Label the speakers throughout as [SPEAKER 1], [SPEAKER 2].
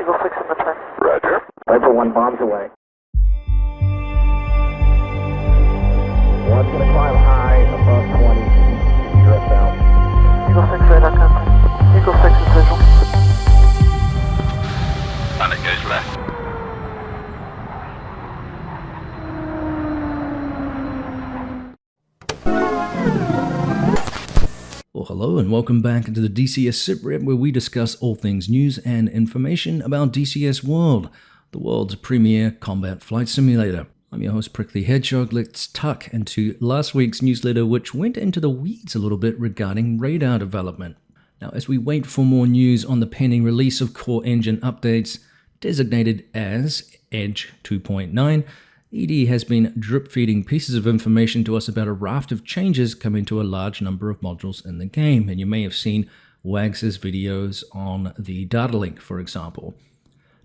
[SPEAKER 1] Eagle 6 in the track.
[SPEAKER 2] Roger.
[SPEAKER 3] Over 1 bombs away. One's going to climb high above 20. You're south.
[SPEAKER 1] Eagle 6 radar contact. Eagle 6 is visual.
[SPEAKER 2] And it goes left.
[SPEAKER 4] Well, hello and welcome back to the DCS SITREP, where we discuss all things news and information about DCS World, the world's premier combat flight simulator. I'm your host, Prickly Hedgehog. Let's tuck into last week's newsletter, which went into the weeds a little bit regarding radar development. Now, as we wait for more news on the pending release of core engine updates, designated as Edge 2.9, ED has been drip-feeding pieces of information to us about a raft of changes coming to a large number of modules in the game, and you may have seen Wags' videos on the data link, for example.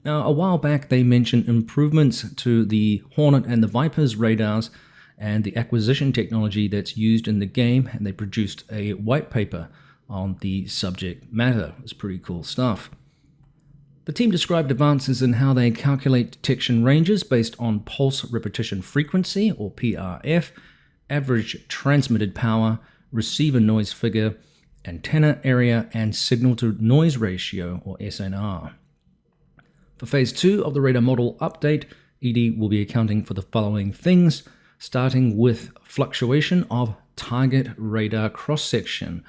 [SPEAKER 4] Now, a while back they mentioned improvements to the Hornet and the Viper's radars and the acquisition technology that's used in the game, and they produced a white paper on the subject matter. It's pretty cool stuff. The team described advances in how they calculate detection ranges based on pulse repetition frequency, or PRF, average transmitted power, receiver noise figure, antenna area, and signal-to-noise ratio, or SNR. For Phase 2 of the radar model update, ED will be accounting for the following things, starting with fluctuation of target radar cross-section.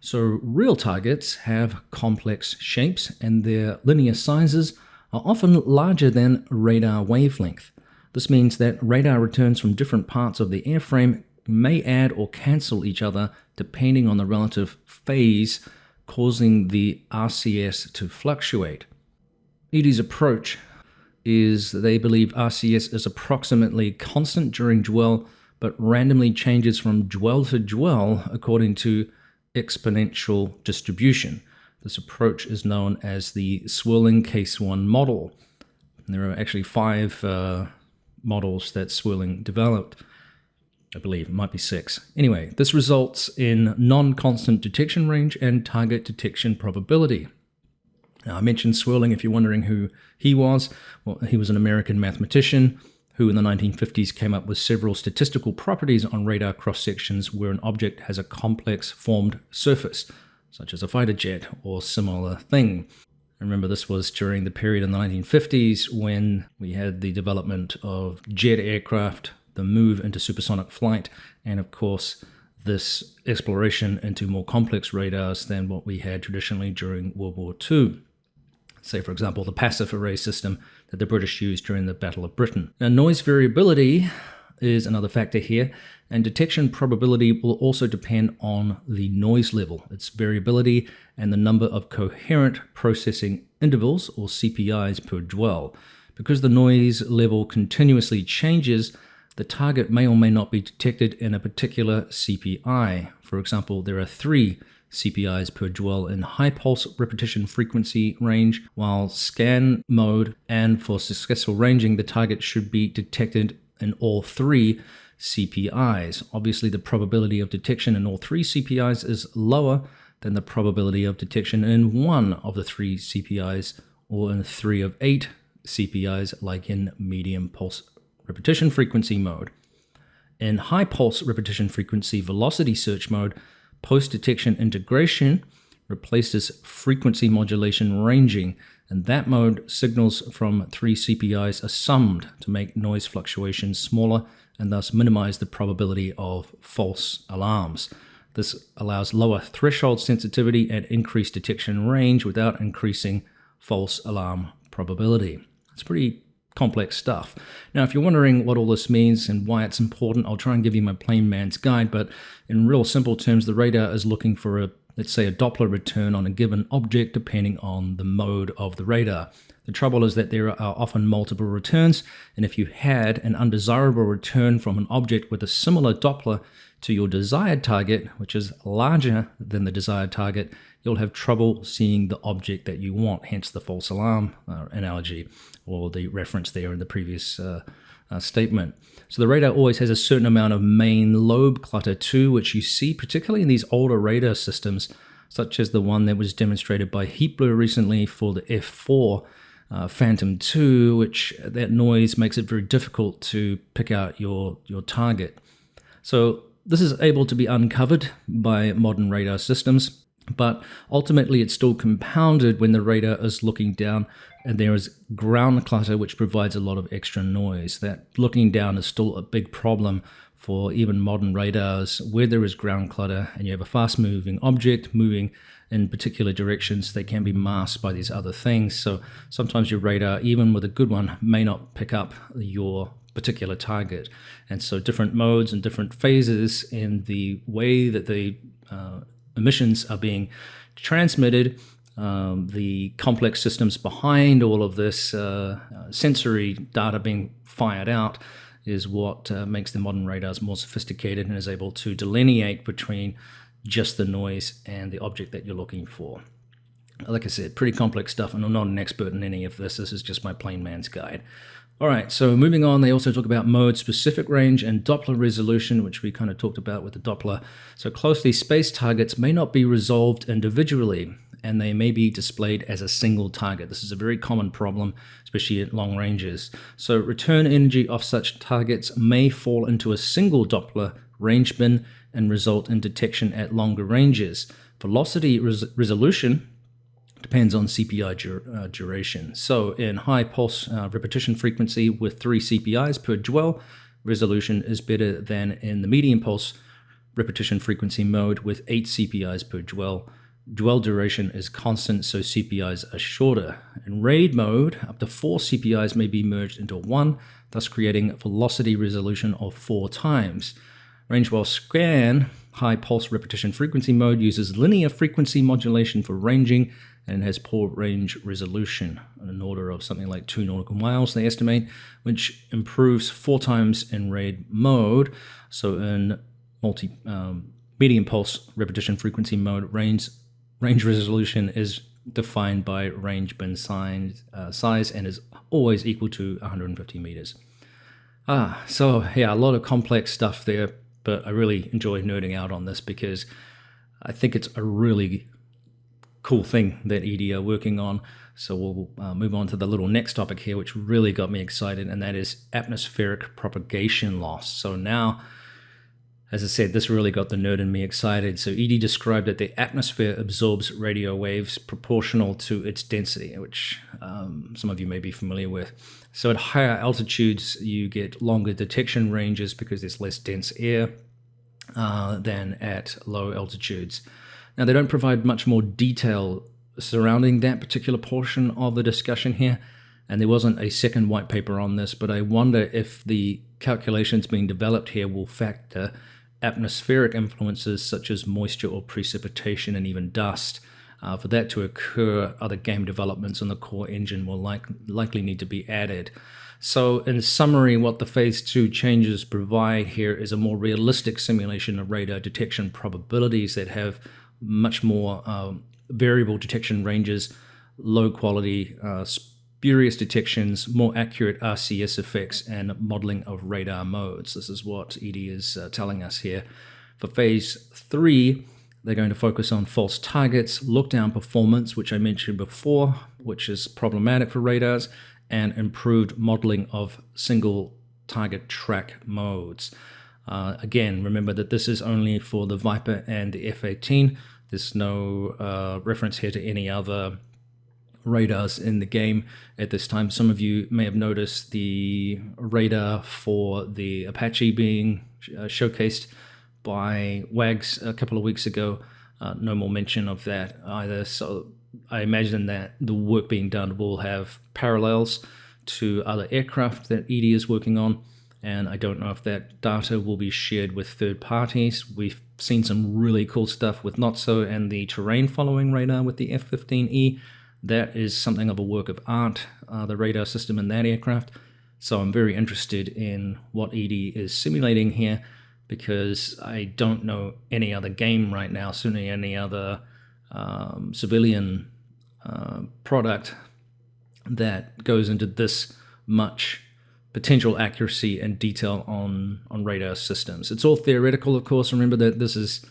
[SPEAKER 4] So real targets have complex shapes, and their linear sizes are often larger than radar wavelength. This means that radar returns from different parts of the airframe may add or cancel each other depending on the relative phase, causing the RCS to fluctuate. ED's approach is that they believe RCS is approximately constant during dwell, but randomly changes from dwell to dwell according to exponential distribution. This approach is known as the swirling case 1 model. And there are actually 5 models that Swirling developed. I believe it might be 6. Anyway, this results in non-constant detection range and target detection probability. Now, I mentioned Swirling if you're wondering who he was. Well, he was an American mathematician who in the 1950s came up with several statistical properties on radar cross-sections where an object has a complex formed surface, such as a fighter jet or similar thing. Remember, this was during the period in the 1950s when we had the development of jet aircraft, the move into supersonic flight, and of course, this exploration into more complex radars than what we had traditionally during World War II. Say, for example, the passive array system that the British used during the Battle of Britain. Now, noise variability is another factor here, and detection probability will also depend on the noise level, its variability, and the number of coherent processing intervals, or CPIs, per dwell. Because the noise level continuously changes, the target may or may not be detected in a particular CPI. For example, there are 3 CPIs per dwell in high pulse repetition frequency range, while scan mode and for successful ranging, the target should be detected in all 3 CPIs. Obviously, the probability of detection in all 3 CPIs is lower than the probability of detection in 1 of the 3 CPIs or in 3 of 8 CPIs, like in medium pulse repetition frequency mode. In high pulse repetition frequency velocity search mode, post-detection integration replaces frequency modulation ranging, and that mode signals from 3 CPIs are summed to make noise fluctuations smaller and thus minimize the probability of false alarms. This allows lower threshold sensitivity and increased detection range without increasing false alarm probability. It's pretty complex stuff. Now, if you're wondering what all this means and why it's important, I'll try and give you my plain man's guide, but in real simple terms, the radar is looking for let's say a Doppler return on a given object depending on the mode of the radar. The trouble is that there are often multiple returns, and if you had an undesirable return from an object with a similar Doppler to your desired target, which is larger than the desired target, you'll have trouble seeing the object that you want, hence the false alarm analogy, or the reference there in the previous statement. So the radar always has a certain amount of main lobe clutter too, which you see particularly in these older radar systems, such as the one that was demonstrated by Heatblur recently for the F4 Phantom 2, which that noise makes it very difficult to pick out your target. So this is able to be uncovered by modern radar systems, but ultimately it's still compounded when the radar is looking down and there is ground clutter, which provides a lot of extra noise. That looking down is still a big problem for even modern radars where there is ground clutter and you have a fast-moving object moving in particular directions. They can be masked by these other things. So sometimes your radar, even with a good one, may not pick up your particular target. And so different modes and different phases in the way that the emissions are being transmitted, the complex systems behind all of this sensory data being fired out is what makes the modern radars more sophisticated and is able to delineate between just the noise and the object that you're looking for. Like I said, pretty complex stuff, and I'm not an expert in any of this. This is just my plain man's guide. All right, so moving on, they also talk about mode-specific range and Doppler resolution, which we kind of talked about with the Doppler. So closely spaced targets may not be resolved individually, and they may be displayed as a single target. This is a very common problem, especially at long ranges. So return energy of such targets may fall into a single Doppler range bin and result in detection at longer ranges. Velocity resolution depends on CPI duration. So in high pulse repetition frequency with 3 CPIs per dwell, resolution is better than in the medium pulse repetition frequency mode with 8 CPIs per dwell. Dwell duration is constant, so CPIs are shorter. In RAID mode, up to 4 CPIs may be merged into 1, thus creating velocity resolution of 4 times. Range while scan, high pulse repetition frequency mode uses linear frequency modulation for ranging and has poor range resolution, in an order of something like 2 nautical miles, they estimate, which improves 4 times in RAID mode. So in medium pulse repetition frequency mode, range resolution is defined by range bin size and is always equal to 150 meters. So yeah, a lot of complex stuff there, but I really enjoy nerding out on this because I think it's a really cool thing that ED are working on. So we'll move on to the little next topic here, which really got me excited, and that is atmospheric propagation loss. So now, as I said, this really got the nerd in me excited. So ED described that the atmosphere absorbs radio waves proportional to its density, which some of you may be familiar with. So at higher altitudes, you get longer detection ranges because there's less dense air than at low altitudes. Now, they don't provide much more detail surrounding that particular portion of the discussion here, and there wasn't a second white paper on this, but I wonder if the calculations being developed here will factor atmospheric influences such as moisture or precipitation and even dust. For that to occur, other game developments on the core engine will likely need to be added. So in summary, what the Phase 2 changes provide here is a more realistic simulation of radar detection probabilities that have much more variable detection ranges, low quality, spurious detections, more accurate RCS effects, and modeling of radar modes. This is what ED is telling us here. For Phase 3, they're going to focus on false targets, look-down performance, which I mentioned before, which is problematic for radars, and improved modeling of single target track modes. Again, remember that this is only for the Viper and the F-18. There's no reference here to any other radars in the game at this time. Some of you may have noticed the radar for the Apache being showcased by WAGS a couple of weeks ago. No more mention of that either. So I imagine that the work being done will have parallels to other aircraft that ED is working on. And I don't know if that data will be shared with third parties. We've seen some really cool stuff with NOTSO and the terrain following radar with the F-15E. That is something of a work of art, the radar system in that aircraft. So I'm very interested in what ED is simulating here, because I don't know any other game right now, certainly any other civilian product that goes into this much potential accuracy and detail on radar systems. It's all theoretical, of course. Remember that this is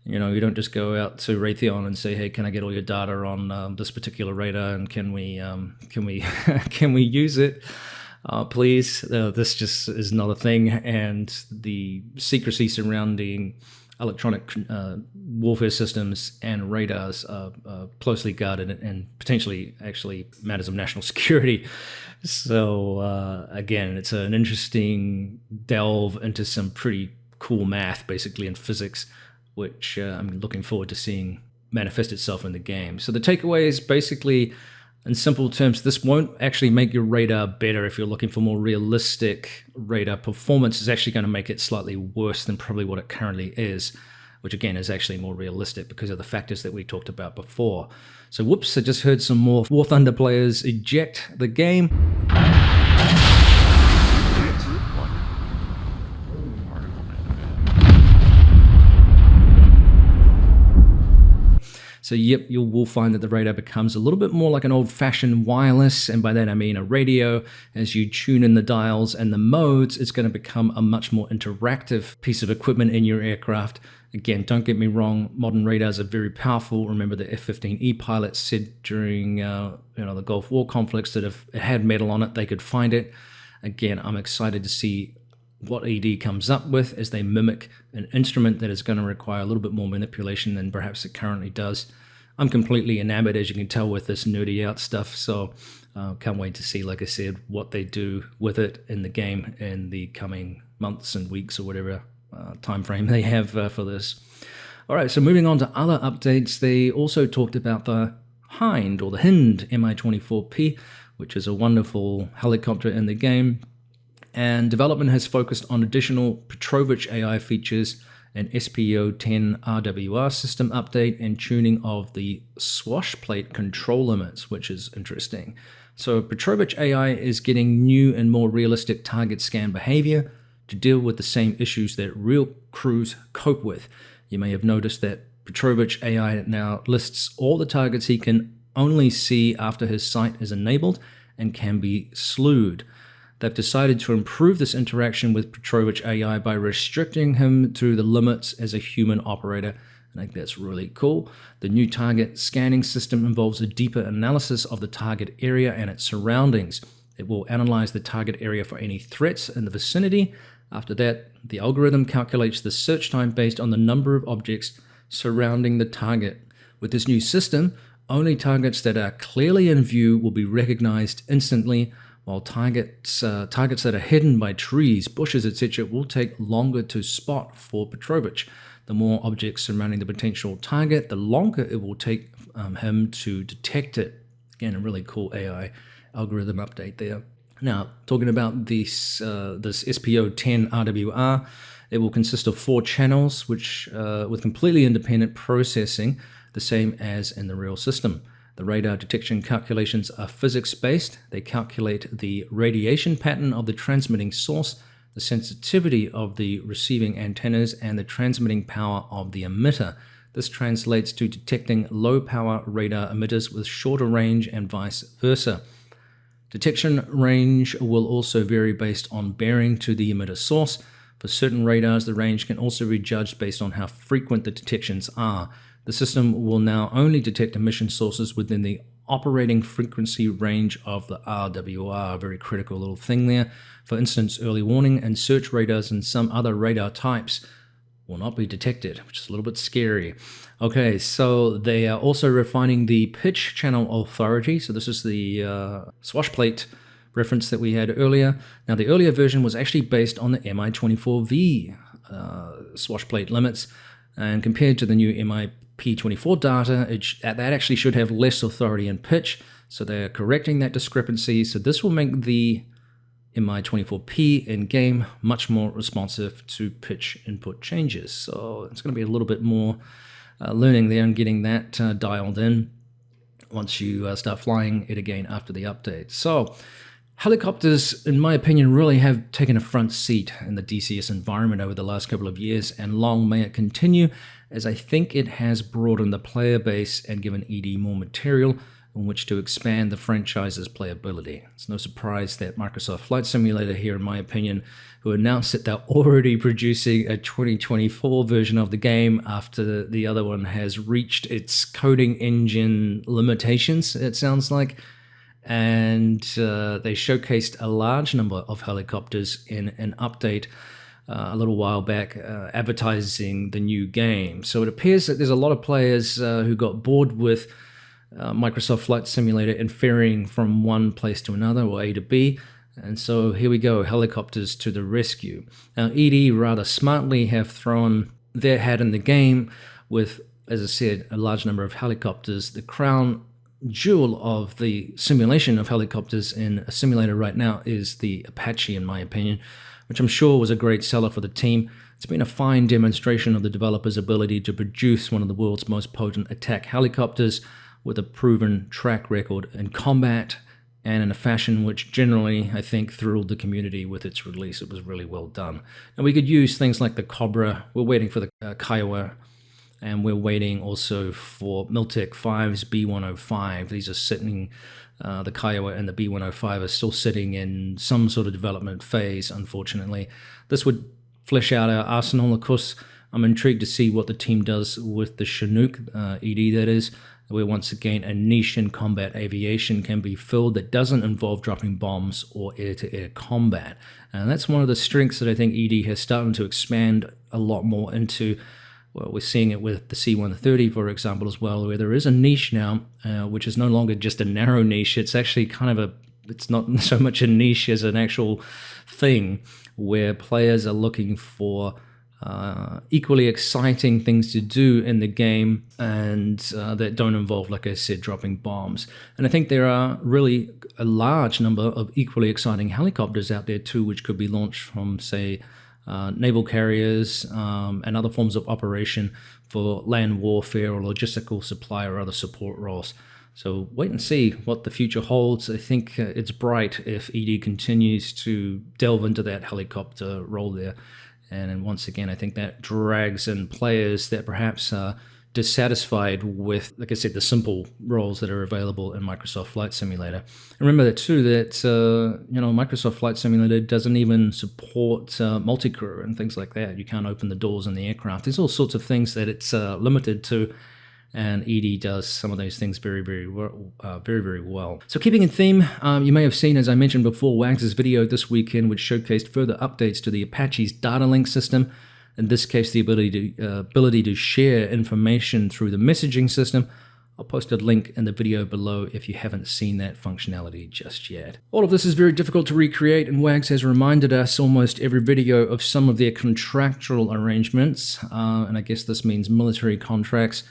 [SPEAKER 4] You know, you don't just go out to Raytheon and say, "Hey, can I get all your data on this particular radar, and can we can we use it, please?" This just is not a thing, and the secrecy surrounding electronic warfare systems and radars are closely guarded and potentially actually matters of national security. So again, it's an interesting delve into some pretty cool math, basically, in physics, which I'm looking forward to seeing manifest itself in the game. So the takeaway is basically, in simple terms, this won't actually make your radar better. If you're looking for more realistic radar performance, it's actually going to make it slightly worse than probably what it currently is, which again is actually more realistic because of the factors that we talked about before. So whoops, I just heard some more War Thunder players eject the game. So yep, you will find that the radar becomes a little bit more like an old-fashioned wireless, and by that I mean a radio. As you tune in the dials and the modes, it's going to become a much more interactive piece of equipment in your aircraft. Again, don't get me wrong, modern radars are very powerful. Remember the F-15E pilots said during the Gulf War conflicts that if it had metal on it, they could find it. Again, I'm excited to see what ED comes up with as they mimic an instrument that is going to require a little bit more manipulation than perhaps it currently does. I'm completely enamored, as you can tell, with this nerdy out stuff, so can't wait to see, like I said, what they do with it in the game in the coming months and weeks or whatever time frame they have for this. All right, so moving on to other updates, they also talked about the Hind Mi-24P, which is a wonderful helicopter in the game. And development has focused on additional Petrovich AI features, an SPO-10 RWR system update, and tuning of the swash plate control limits, which is interesting. So Petrovich AI is getting new and more realistic target scan behavior to deal with the same issues that real crews cope with. You may have noticed that Petrovich AI now lists all the targets he can only see after his sight is enabled and can be slewed. They've decided to improve this interaction with Petrovich AI by restricting him to the limits as a human operator. I think that's really cool. The new target scanning system involves a deeper analysis of the target area and its surroundings. It will analyze the target area for any threats in the vicinity. After that, the algorithm calculates the search time based on the number of objects surrounding the target. With this new system, only targets that are clearly in view will be recognized instantly, while targets that are hidden by trees, bushes, etc. will take longer to spot for Petrovich. The more objects surrounding the potential target, the longer it will take him to detect it. Again, a really cool AI algorithm update there. Now, talking about this SPO-10 RWR, it will consist of 4 channels, which with completely independent processing, the same as in the real system. The radar detection calculations are physics-based. They calculate the radiation pattern of the transmitting source, the sensitivity of the receiving antennas, and the transmitting power of the emitter. This translates to detecting low-power radar emitters with shorter range and vice versa. Detection range will also vary based on bearing to the emitter source. For certain radars, the range can also be judged based on how frequent the detections are. The system will now only detect emission sources within the operating frequency range of the RWR. Very critical little thing there. For instance, early warning and search radars and some other radar types will not be detected, which is a little bit scary. Okay, so they are also refining the pitch channel authority. So this is the swash plate reference that we had earlier. Now, the earlier version was actually based on the Mi-24V swash plate limits, and compared to the new MIP24 data, that actually should have less authority in pitch, so they're correcting that discrepancy. So this will make the Mi-24P in-game much more responsive to pitch input changes. So it's going to be a little bit more learning there and getting that dialed in once you start flying it again after the update. So helicopters, in my opinion, really have taken a front seat in the DCS environment over the last couple of years, and long may it continue, as I think it has broadened the player base and given ED more material on which to expand the franchise's playability. It's no surprise that Microsoft Flight Simulator here, in my opinion, who announced that they're already producing a 2024 version of the game after the other one has reached its coding engine limitations, it sounds like. And they showcased a large number of helicopters in an update a little while back advertising the new game. So it appears that there's a lot of players who got bored with Microsoft Flight Simulator and ferrying from one place to another, or A to B. And so here we go, helicopters to the rescue. Now, ED rather smartly have thrown their hat in the game with, as I said, a large number of helicopters. The crown jewel of the simulation of helicopters in a simulator right now is the Apache, in my opinion, which I'm sure was a great seller for the team. It's been a fine demonstration of the developer's ability to produce one of the world's most potent attack helicopters with a proven track record in combat, and in a fashion which generally, I think, thrilled the community with its release. It was really well done. And we could use things like the Cobra. We're waiting for the Kiowa, and we're waiting also for Miltech 5's B105. These are sitting, the Kiowa and the B105 are still sitting in some sort of development phase, unfortunately. This would flesh out our arsenal. Of course, I'm intrigued to see what the team does with the Chinook, ED that is, where once again a niche in combat aviation can be filled that doesn't involve dropping bombs or air-to-air combat. And that's one of the strengths that I think ED has started to expand a lot more into. Well, we're seeing it with the C-130, for example, as well, where there is a niche now, which is no longer just a narrow niche. It's actually kind of it's not so much a niche as an actual thing where players are looking for equally exciting things to do in the game and that don't involve, like I said, dropping bombs. And I think there are really a large number of equally exciting helicopters out there too, which could be launched from, say, naval carriers and other forms of operation for land warfare or logistical supply or other support roles. So wait and see what the future holds. I think it's bright if ED continues to delve into that helicopter role there. And then once again, I think that drags in players that perhaps are dissatisfied with, like I said, the simple roles that are available in Microsoft Flight Simulator. And remember that too, that Microsoft Flight Simulator doesn't even support multi-crew and things like that. You can't open the doors in the aircraft. There's all sorts of things that it's limited to. And ED does some of those things very, very well. So keeping in theme, you may have seen, as I mentioned before, Wags' video this weekend, which showcased further updates to the Apache's data link system. In this case, the ability to share information through the messaging system. I'll post a link in the video below if you haven't seen that functionality just yet. All of this is very difficult to recreate, and Wags has reminded us almost every video of some of their contractual arrangements, and I guess this means military contracts,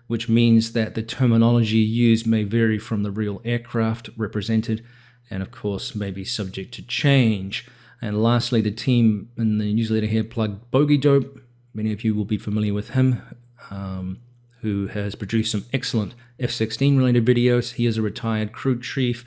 [SPEAKER 4] which means that the terminology used may vary from the real aircraft represented, and of course may be subject to change. And lastly, the team in the newsletter here plugged Bogey Dope. Many of you will be familiar with him, who has produced some excellent F-16 related videos. He is a retired crew chief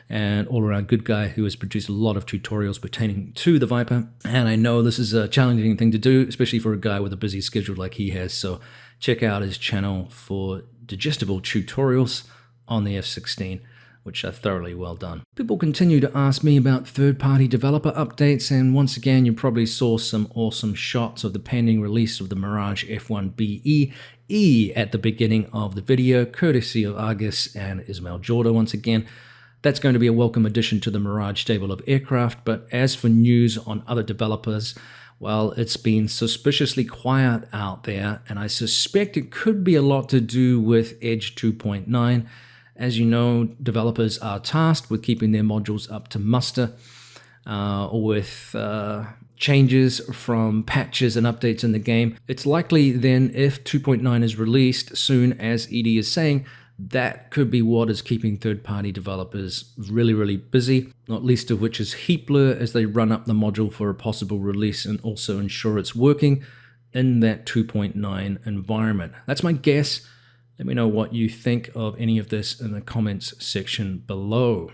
[SPEAKER 4] and all-around good guy who has produced a lot of tutorials pertaining to the Viper. And I know this is a challenging thing to do, especially for a guy with a busy schedule like he has. So check out his channel for digestible tutorials on the F-16, which are thoroughly well done. People continue to ask me about third-party developer updates, and once again, you probably saw some awesome shots of the pending release of the Mirage F1BE at the beginning of the video, courtesy of Argus and Ismail Jorda once again. That's going to be a welcome addition to the Mirage stable of aircraft, but as for news on other developers, well, it's been suspiciously quiet out there, and I suspect it could be a lot to do with Edge 2.9. As you know, developers are tasked with keeping their modules up to muster with changes from patches and updates in the game. It's likely then, if 2.9 is released soon, as ED is saying, that could be what is keeping third-party developers really, really busy, not least of which is Heapler, as they run up the module for a possible release and also ensure it's working in that 2.9 environment. That's my guess. Let me know what you think of any of this in the comments section below.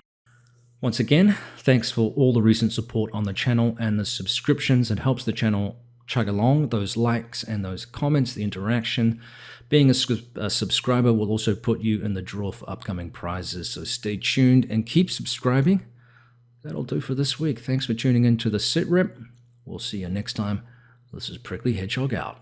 [SPEAKER 4] Once again, thanks for all the recent support on the channel and the subscriptions. It helps the channel chug along. Those likes and those comments, the interaction. Being a subscriber will also put you in the draw for upcoming prizes, so stay tuned and keep subscribing. That'll do for this week. Thanks for tuning in to the SITREP. We'll see you next time. This is Prickly Hedgehog out.